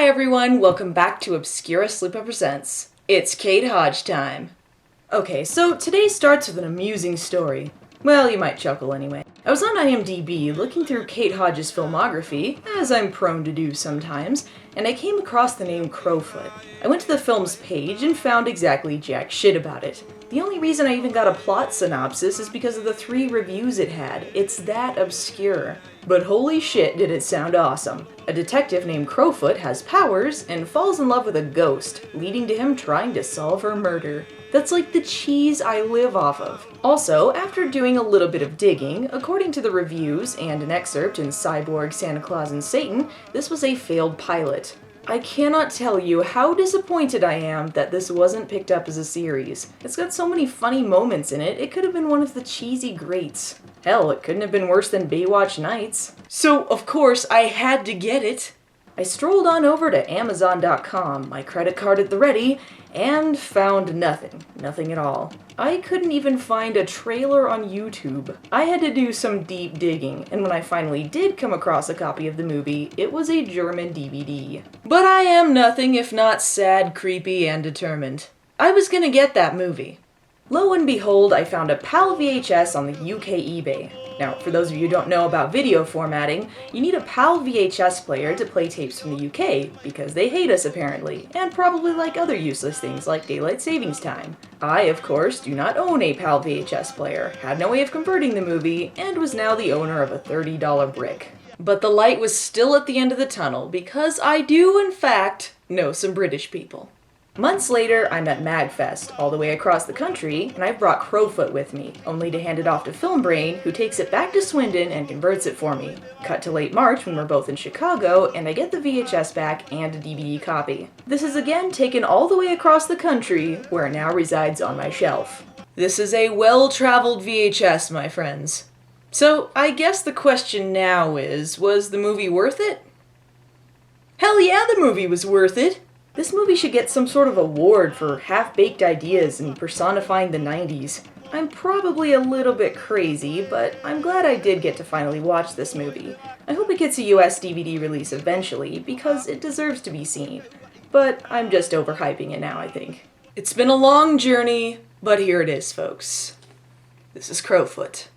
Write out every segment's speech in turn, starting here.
Hi everyone, welcome back to Obscurus Lupa Presents. It's Kate Hodge time. Okay, so today starts with an amusing story. Well, you might chuckle anyway. I was on IMDb looking through Kate Hodge's filmography, as I'm prone to do sometimes, and I came across the name Crowfoot. I went to the film's page and found exactly jack shit about it. The only reason I even got a plot synopsis is because of the 3 reviews it had. It's that obscure. But holy shit did it sound awesome. A detective named Crowfoot has powers and falls in love with a ghost, leading to him trying to solve her murder. That's like the cheese I live off of. Also, after doing a little bit of digging, according to the reviews and an excerpt in Cyborg, Santa Claus, and Satan, this was a failed pilot. I cannot tell you how disappointed I am that this wasn't picked up as a series. It's got so many funny moments in it, it could have been one of the cheesy greats. Hell, it couldn't have been worse than Baywatch Nights. So, of course, I had to get it. I strolled on over to Amazon.com, my credit card at the ready, and found nothing. Nothing at all. I couldn't even find a trailer on YouTube. I had to do some deep digging, and when I finally did come across a copy of the movie, it was a German DVD. But I am nothing if not sad, creepy, and determined. I was gonna get that movie. Lo and behold, I found a PAL VHS on the UK eBay. Now, for those of you who don't know about video formatting, you need a PAL VHS player to play tapes from the UK, because they hate us apparently, and probably like other useless things like daylight savings time. I, of course, do not own a PAL VHS player, had no way of converting the movie, and was now the owner of a $30 brick. But the light was still at the end of the tunnel, because I do, in fact, know some British people. Months later, I'm at MagFest, all the way across the country, and I've brought Crowfoot with me, only to hand it off to FilmBrain, who takes it back to Swindon and converts it for me. Cut to late March when we're both in Chicago, and I get the VHS back and a DVD copy. This is again taken all the way across the country, where it now resides on my shelf. This is a well-traveled VHS, my friends. So, I guess the question now is, was the movie worth it? Hell yeah, the movie was worth it! This movie should get some sort of award for half-baked ideas and personifying the 90s. I'm probably a little bit crazy, but I'm glad I did get to finally watch this movie. I hope it gets a US DVD release eventually, because it deserves to be seen. But I'm just overhyping it now, I think. It's been a long journey, but here it is, folks. This is Crowfoot.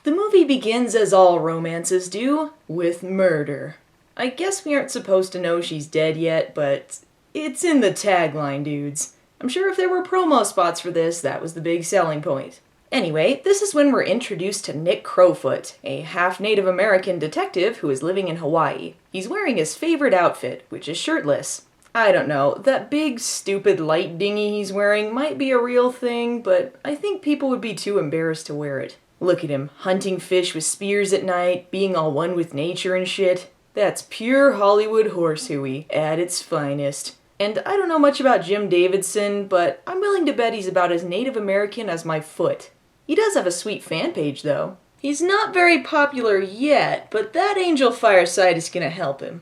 The movie begins as all romances do, with murder. I guess we aren't supposed to know she's dead yet, but it's in the tagline, dudes. I'm sure if there were promo spots for this, that was the big selling point. Anyway, this is when we're introduced to Nick Crowfoot, a half-Native American detective who is living in Hawaii. He's wearing his favorite outfit, which is shirtless. I don't know, that big, stupid light dinghy he's wearing might be a real thing, but I think people would be too embarrassed to wear it. Look at him, hunting fish with spears at night, being all one with nature and shit. That's pure Hollywood horsehooey at its finest. And I don't know much about Jim Davidson, but I'm willing to bet he's about as Native American as my foot. He does have a sweet fan page, though. He's not very popular yet, but that angel fireside is gonna help him.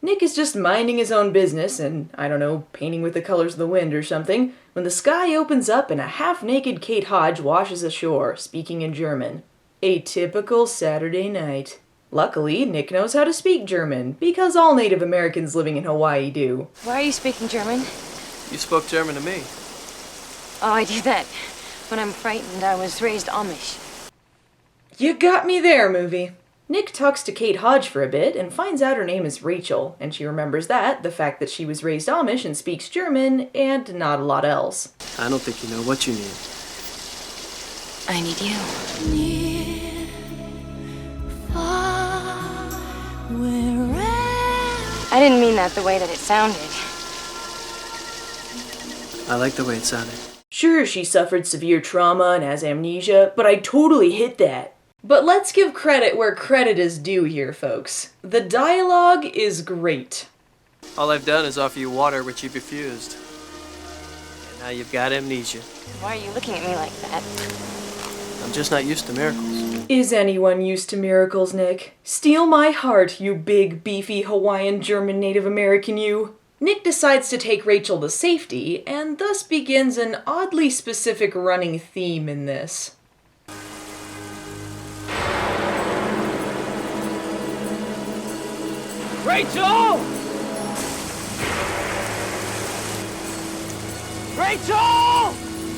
Nick is just minding his own business and, I don't know, painting with the colors of the wind or something, when the sky opens up and a half-naked Kate Hodge washes ashore, speaking in German. A typical Saturday night. Luckily, Nick knows how to speak German, because all Native Americans living in Hawaii do. Why are you speaking German? You spoke German to me. Oh, I do that. When I'm frightened, I was raised Amish. You got me there, movie. Nick talks to Kate Hodge for a bit and finds out her name is Rachel, and she remembers that, the fact that she was raised Amish and speaks German, and not a lot else. I don't think you know what you need. I need you. I didn't mean that the way that it sounded. I like the way it sounded. Sure, she suffered severe trauma and has amnesia, but I totally hit that. But let's give credit where credit is due here, folks. The dialogue is great. All I've done is offer you water, which you've refused. And now you've got amnesia. Why are you looking at me like that? I'm just not used to miracles. Is anyone used to miracles, Nick? Steal my heart, you big, beefy Hawaiian German Native American you. Nick decides to take Rachel to safety, and thus begins an oddly specific running theme in this. Rachel! Rachel!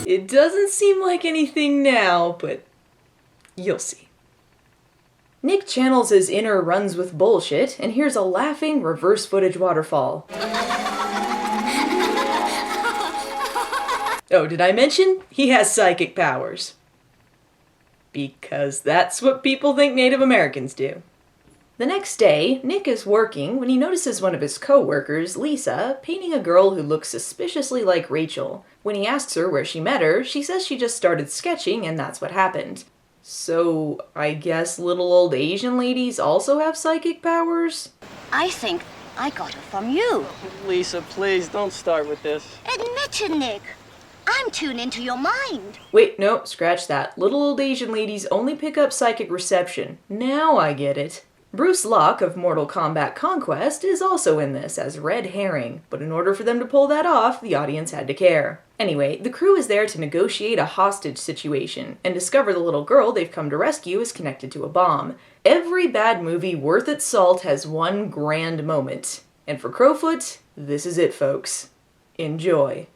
It doesn't seem like anything now, but you'll see. Nick channels his inner runs with bullshit and hears a laughing reverse footage waterfall. Oh, did I mention? He has psychic powers. Because that's what people think Native Americans do. The next day, Nick is working when he notices one of his co-workers, Lisa, painting a girl who looks suspiciously like Rachel. When he asks her where she met her, she says she just started sketching and that's what happened. So, I guess little old Asian ladies also have psychic powers? I think I got it from you. Lisa, please, don't start with this. Admit it, Nick. I'm tuned into your mind. Wait, no, scratch that. Little old Asian ladies only pick up psychic reception. Now I get it. Bruce Locke of Mortal Kombat Conquest is also in this as Red Herring, but in order for them to pull that off, the audience had to care. Anyway, the crew is there to negotiate a hostage situation, and discover the little girl they've come to rescue is connected to a bomb. Every bad movie worth its salt has one grand moment. And for Crowfoot, this is it, folks. Enjoy.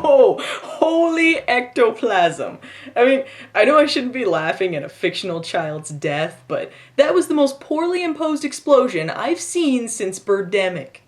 Oh, holy ectoplasm. I mean, I know I shouldn't be laughing at a fictional child's death, but that was the most poorly imposed explosion I've seen since Birdemic.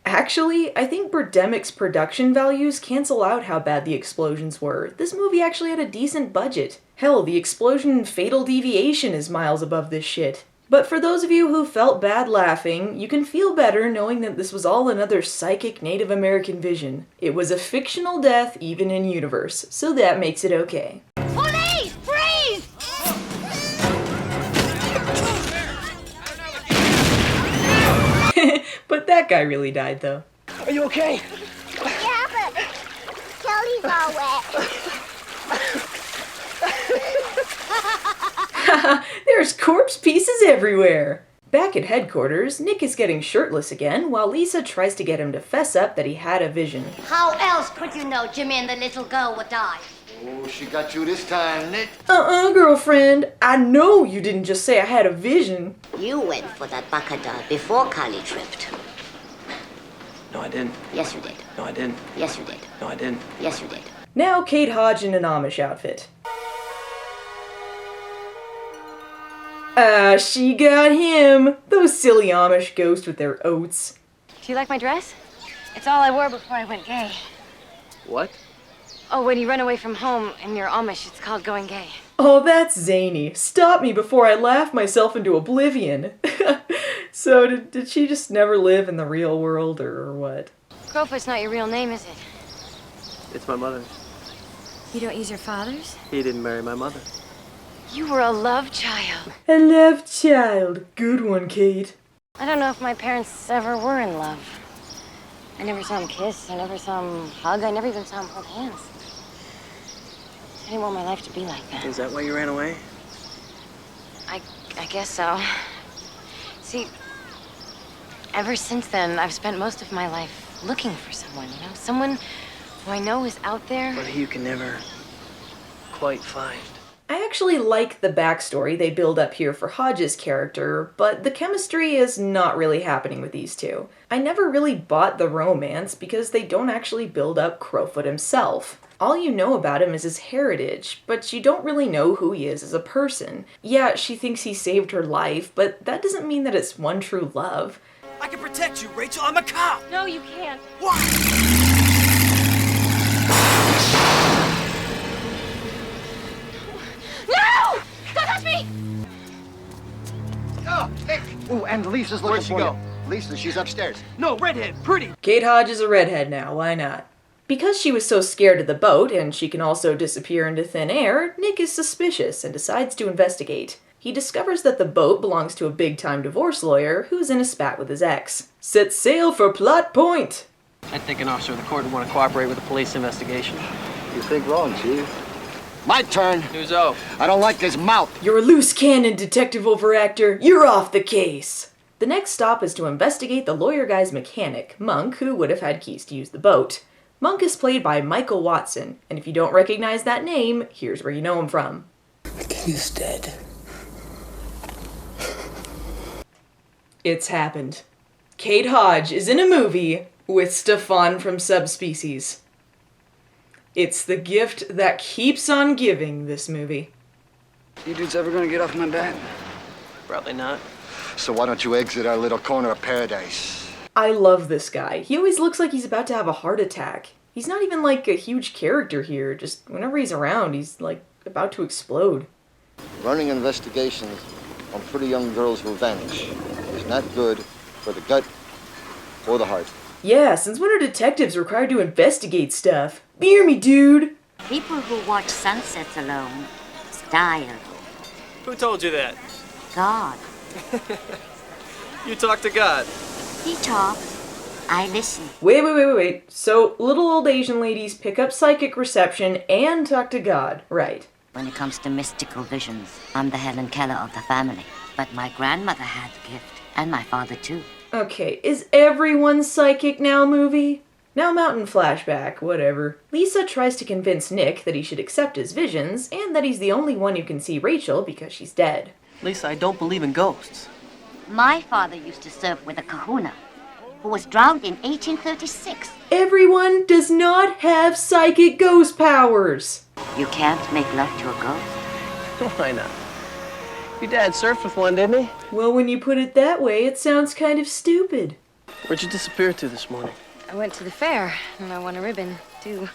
Actually, I think Birdemic's production values cancel out how bad the explosions were. This movie actually had a decent budget. Hell, the explosion in Fatal Deviation is miles above this shit. But for those of you who felt bad laughing, you can feel better knowing that this was all another psychic Native American vision. It was a fictional death even in universe, so that makes it okay. Police! Freeze! But that guy really died though. Are you okay? Yeah, but Kelly's all wet. There's corpse pieces everywhere! Back at headquarters, Nick is getting shirtless again while Lisa tries to get him to fess up that he had a vision. How else could you know Jimmy and the little girl would die? Oh, she got you this time, Nick. Girlfriend. I know you didn't just say I had a vision. You went for that bacada before Kali tripped. No, I didn't. Yes, you did. No, I didn't. Yes, you did. No, I didn't. Yes, you did. Now Kate Hodge in an Amish outfit. She got him! Those silly Amish ghosts with their oats. Do you like my dress? It's all I wore before I went gay. What? Oh, when you run away from home and you're Amish, it's called going gay. Oh, that's zany. Stop me before I laugh myself into oblivion. So, did she just never live in the real world, or what? Crowfoot's not your real name, is it? It's my mother's. You don't use your father's? He didn't marry my mother. You were a love child. A love child. Good one, Kate. I don't know if my parents ever were in love. I never saw them kiss, I never saw them hug, I never even saw them hold hands. I didn't want my life to be like that. Is that why you ran away? I guess so. See, ever since then, I've spent most of my life looking for someone, you know? Someone who I know is out there. But you can never quite find. I actually like the backstory they build up here for Hodge's character, but the chemistry is not really happening with these two. I never really bought the romance because they don't actually build up Crowfoot himself. All you know about him is his heritage, but you don't really know who he is as a person. Yeah, she thinks he saved her life, but that doesn't mean that it's one true love. I can protect you, Rachel. I'm a cop. No, you can't. What? No! Don't touch me! Oh, Nick. Oh, and Lisa's looking Where'd she for go? you. Lisa, she's upstairs. No, redhead, pretty. Kate Hodge is a redhead now, why not? Because she was so scared of the boat, and she can also disappear into thin air, Nick is suspicious and decides to investigate. He discovers that the boat belongs to a big-time divorce lawyer who's in a spat with his ex. Set sail for Plot Point! I think an officer of the court would want to cooperate with the police investigation. You think wrong, Chief. My turn. Newso. I don't like his mouth. You're a loose cannon, detective overactor. You're off the case! The next stop is to investigate the lawyer guy's mechanic, Monk, who would have had keys to use the boat. Monk is played by Michael Watson, and if you don't recognize that name, here's where you know him from. The king is dead. It's happened. Kate Hodge is in a movie with Stefan from Subspecies. It's the gift that keeps on giving, this movie. You dudes ever gonna get off my back? Probably not. So why don't you exit our little corner of paradise? I love this guy. He always looks like he's about to have a heart attack. He's not even like a huge character here, just whenever he's around, he's like about to explode. Running investigations on pretty young girls who vanish is not good for the gut or the heart. Yeah, since when are detectives required to investigate stuff? Hear me, dude! People who watch sunsets alone die alone. Who told you that? God. You talk to God. He talks. I listen. Wait. So, little old Asian ladies pick up psychic reception and talk to God, right? When it comes to mystical visions, I'm the Helen Keller of the family. But my grandmother had the gift, and my father too. Okay, is everyone psychic now, movie? Now mountain flashback, whatever. Lisa tries to convince Nick that he should accept his visions, and that he's the only one who can see Rachel because she's dead. Lisa, I don't believe in ghosts. My father used to serve with a kahuna, who was drowned in 1836. Everyone does not have psychic ghost powers! You can't make love to a ghost. Why not? Your dad surfed with one, didn't he? Well, when you put it that way, it sounds kind of stupid. Where'd you disappear to this morning? I went to the fair, and I won a ribbon, too.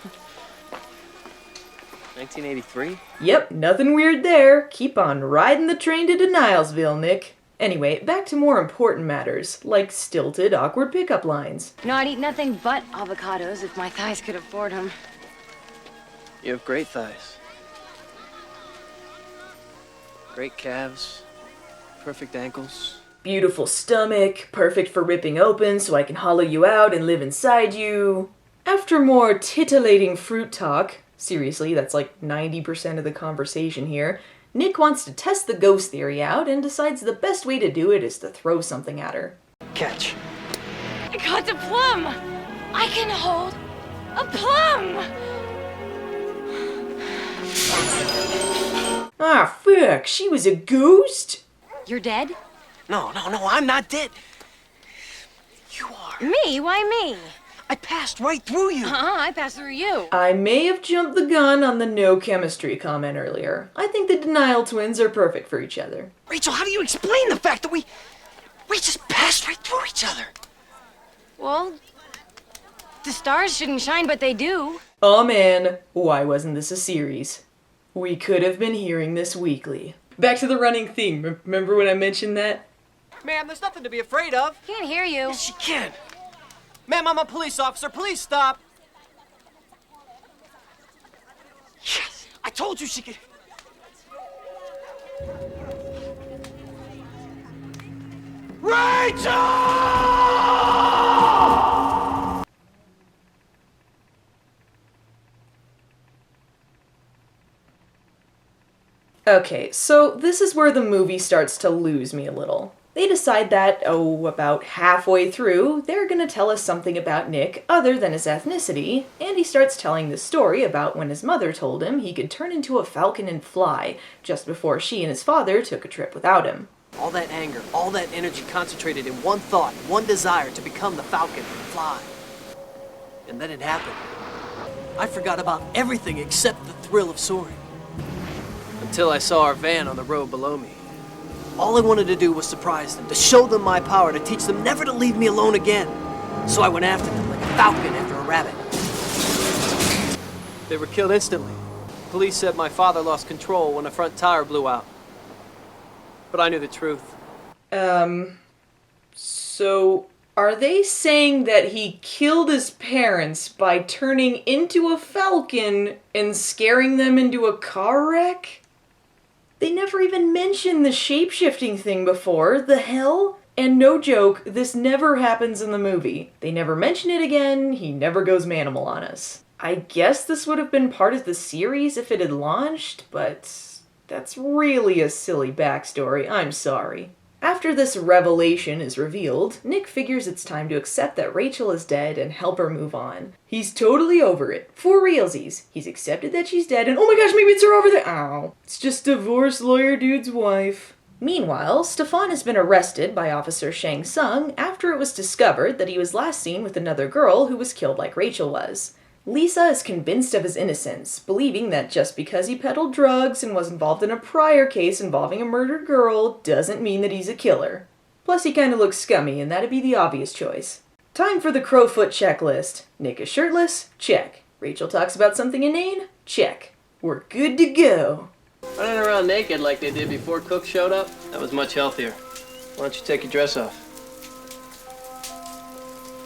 1983? Yep, nothing weird there. Keep on riding the train to Denialsville, Nick. Anyway, back to more important matters, like stilted, awkward pickup lines. No, I'd eat nothing but avocados if my thighs could afford them. You have great thighs. Great calves. Perfect ankles. Beautiful stomach, perfect for ripping open so I can hollow you out and live inside you. After more titillating fruit talk, seriously, that's like 90% of the conversation here, Nick wants to test the ghost theory out and decides the best way to do it is to throw something at her. Catch. I got the plum! I can hold a plum! Ah, fuck, she was a ghost? You're dead? No, I'm not dead. You are. Me? Why me? I passed right through you. I passed through you. I may have jumped the gun on the no chemistry comment earlier. I think the Denial twins are perfect for each other. Rachel, how do you explain the fact that we just passed right through each other? Well, the stars shouldn't shine, but they do. Oh man, why wasn't this a series? We could have been hearing this weekly. Back to the running theme. Remember when I mentioned that? Ma'am, there's nothing to be afraid of. Can't hear you. Yes, she can. Ma'am, I'm a police officer. Please stop. Yes, I told you she could. Rachel! Okay, so this is where the movie starts to lose me a little. They decide that, about halfway through, they're gonna tell us something about Nick other than his ethnicity, and he starts telling the story about when his mother told him he could turn into a falcon and fly, just before she and his father took a trip without him. All that anger, all that energy concentrated in one thought, one desire to become the falcon and fly. And then it happened. I forgot about everything except the thrill of soaring. Until I saw our van on the road below me. All I wanted to do was surprise them, to show them my power, to teach them never to leave me alone again. So I went after them like a falcon after a rabbit. They were killed instantly. Police said my father lost control when the front tire blew out. But I knew the truth. So are they saying that he killed his parents by turning into a falcon and scaring them into a car wreck? They never even mentioned the shape-shifting thing before. The hell? And no joke, this never happens in the movie. They never mention it again, he never goes manimal on us. I guess this would have been part of the series if it had launched, but that's really a silly backstory, I'm sorry. After this revelation is revealed, Nick figures it's time to accept that Rachel is dead and help her move on. He's totally over it. For realsies. He's accepted that she's dead and oh my gosh, maybe it's her over there. Ow. It's just divorce lawyer dude's wife. Meanwhile, Stefan has been arrested by Officer Shang Tsung after it was discovered that he was last seen with another girl who was killed like Rachel was. Lisa is convinced of his innocence, believing that just because he peddled drugs and was involved in a prior case involving a murdered girl doesn't mean that he's a killer. Plus he kinda looks scummy and that'd be the obvious choice. Time for the Crowfoot checklist. Nick is shirtless? Check. Rachel talks about something inane? Check. We're good to go. Running around naked like they did before Cook showed up, that was much healthier. Why don't you take your dress off?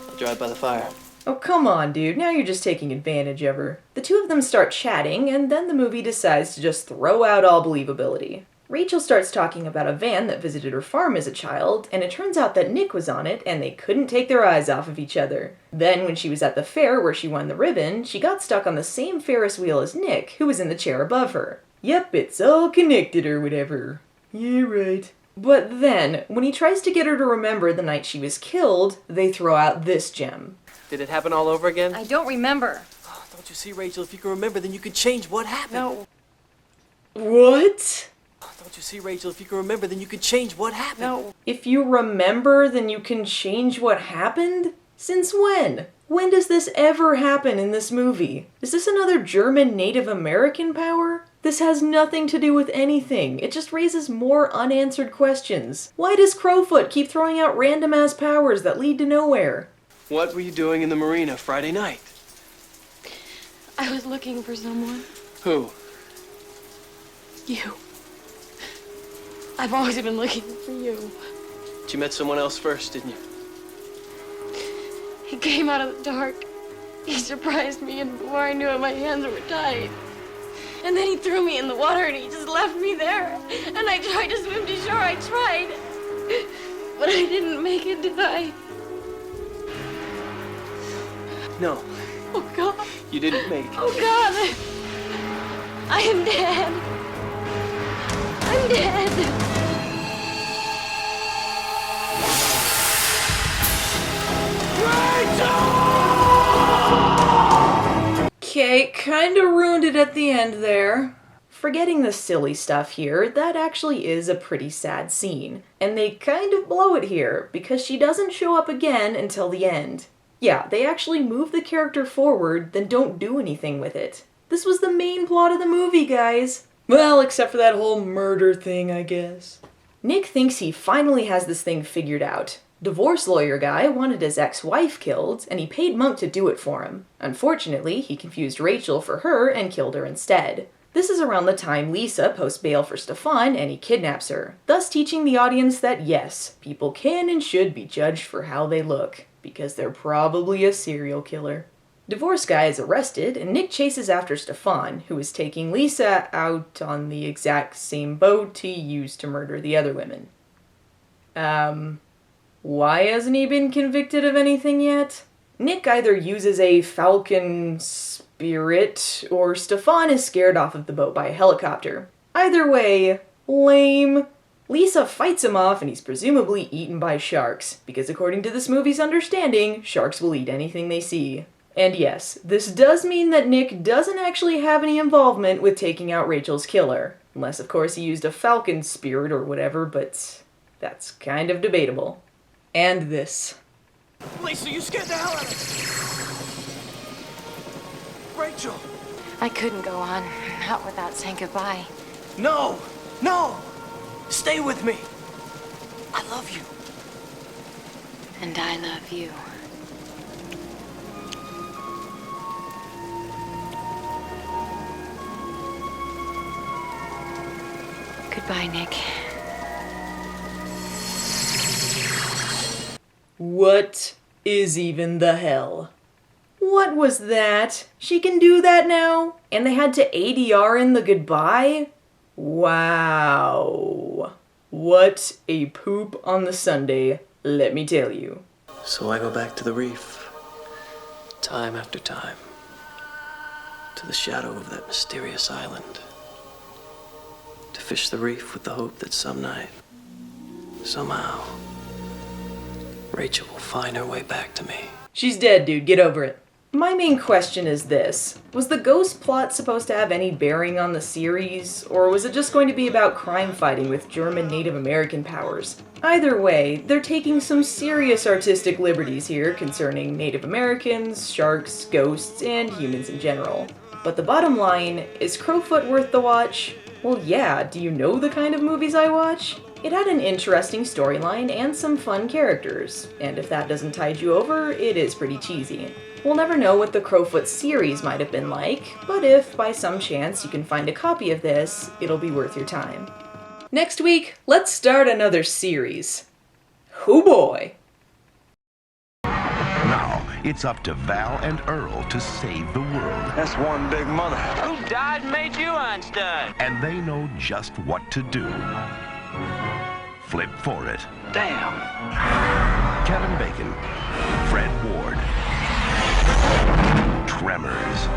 I'll drive by the fire. Oh, come on, dude. Now you're just taking advantage of her. The two of them start chatting, and then the movie decides to just throw out all believability. Rachel starts talking about a van that visited her farm as a child, and it turns out that Nick was on it, and they couldn't take their eyes off of each other. Then, when she was at the fair where she won the ribbon, she got stuck on the same Ferris wheel as Nick, who was in the chair above her. Yep, it's all connected or whatever. Yeah, right. But then, when he tries to get her to remember the night she was killed, they throw out this gem. Did it happen all over again? I don't remember. Oh, don't you see, Rachel? If you can remember, then you can change what happened. No. What? Oh, don't you see, Rachel? If you can remember, then you can change what happened. No. If you remember, then you can change what happened? Since when? When does this ever happen in this movie? Is this another German Native American power? This has nothing to do with anything. It just raises more unanswered questions. Why does Crowfoot keep throwing out random-ass powers that lead to nowhere? What were you doing in the marina Friday night? I was looking for someone. Who? You. I've always been looking for you. But you met someone else first, didn't you? He came out of the dark. He surprised me, and before I knew it, my hands were tied. And then he threw me in the water, and he just left me there. And I tried to swim to shore. I tried. But I didn't make it, did I? No, Oh, God. you didn't make it. Oh, God. I am dead. I'm dead. Okay, kinda ruined it at the end there. Forgetting the silly stuff here, that actually is a pretty sad scene. And they kind of blow it here, because she doesn't show up again until the end. Yeah, they actually move the character forward, then don't do anything with it. This was the main plot of the movie, guys. Well, except for that whole murder thing, I guess. Nick thinks he finally has this thing figured out. Divorce lawyer guy wanted his ex-wife killed, and he paid Monk to do it for him. Unfortunately, he confused Rachel for her and killed her instead. This is around the time Lisa posts bail for Stefan and he kidnaps her, thus teaching the audience that yes, people can and should be judged for how they look, because they're probably a serial killer. Divorce guy is arrested, and Nick chases after Stefan, who is taking Lisa out on the exact same boat he used to murder the other women. Why hasn't he been convicted of anything yet? Nick either uses a falcon spirit, or Stefan is scared off of the boat by a helicopter. Either way, lame. Lisa fights him off and he's presumably eaten by sharks, because according to this movie's understanding, sharks will eat anything they see. And yes, this does mean that Nick doesn't actually have any involvement with taking out Rachel's killer. Unless, of course, he used a falcon spirit or whatever, but that's kind of debatable. And this. Lisa, you scared the hell out of me! Rachel! I couldn't go on, not without saying goodbye. No! No! Stay with me! I love you. And I love you. Goodbye, Nick. What is even the hell? What was that? She can do that now? And they had to ADR in the goodbye? Wow. What a poop on the Sunday, let me tell you. So I go back to the reef, time after time, to the shadow of that mysterious island, to fish the reef with the hope that some night Somehow, Rachel will find her way back to me. She's dead, dude. Get over it. My main question is this. Was the ghost plot supposed to have any bearing on the series, or was it just going to be about crime fighting with German Native American powers? Either way, they're taking some serious artistic liberties here concerning Native Americans, sharks, ghosts, and humans in general. But the bottom line, is Crowfoot worth the watch? Well, yeah, do you know the kind of movies I watch? It had an interesting storyline and some fun characters, and if that doesn't tide you over, it is pretty cheesy. We'll never know what the Crowfoot series might have been like, but if, by some chance, you can find a copy of this, it'll be worth your time. Next week, let's start another series. Oh boy! Now, it's up to Val and Earl to save the world. That's one big mother. Who died and made you Einstein? And they know just what to do. Flip for it. Damn. Kevin Bacon, Fred Ward, Tremors.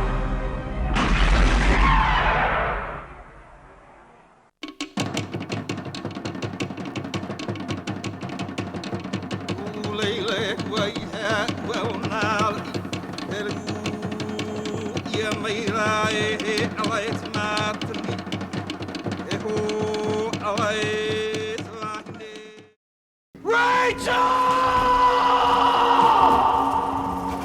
Rachel!